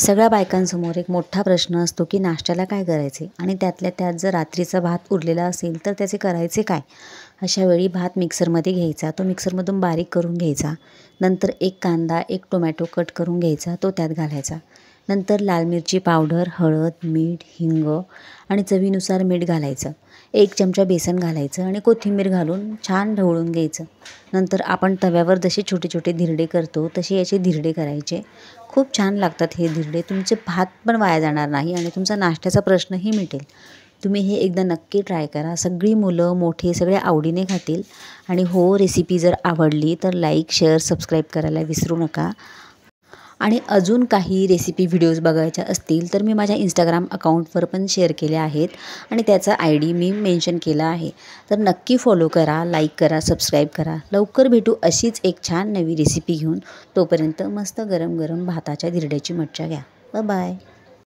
सगळ्या बायकांसमोर एक मोठा प्रश्न असतो की नाश्त्याला काय करायचे आणि त्यातल्या त्यात जर रात्रीचा भात उरलेला असेल तर त्याचे करायचे काय. अशा वेळी भात मिक्सरमध्ये घ्यायचा, तो मिक्सरमधून बारीक करून घ्यायचा. नंतर एक कांदा, एक टोमॅटो कट करून घ्यायचा, तो त्यात घालायचा. नंतर लाल मिरची पावडर, हळद, मीठ, हिंग आणि चवीनुसार मीठ घालायचं. 1 चमचा बेसन घालायचं आणि कोथिंबीर घालून छान ढवळून घ्यायचं. नंतर आपण तव्यावर जसे छोटे छोटे धिरडे करतो तसे याचे धिरडे करायचे. खूप छान लागतात हे धिरडे. तुमचे भात पण वाया जाणार नाही आणि तुमचा नाश्त्याचा प्रश्नही मिटेल. तुम्ही हे एकदा नक्की ट्राय करा. सगळी मुलं मोठे सगळे आवडीने खातील. आणि हो, रेसिपी जर आवडली तर लाईक, शेअर, सबस्क्राईब करायला विसरू नका. आणि अजून काही रेसिपी व्हिडिओज बघायच्या असतील तर मी माझ्या इंस्टाग्राम अकाउंटवर पण शेअर केले आहेत आणि त्याचा ID मी मेन्शन केला आहे. तर नक्की फॉलो करा, लाईक करा, सबस्क्राईब करा. लवकर भेटू अशीच एक छान नवी रेसिपी घेऊन. तोपर्यंत मस्त गरम गरम भाताच्या धिरड्याची मज्जा घ्या. बाय.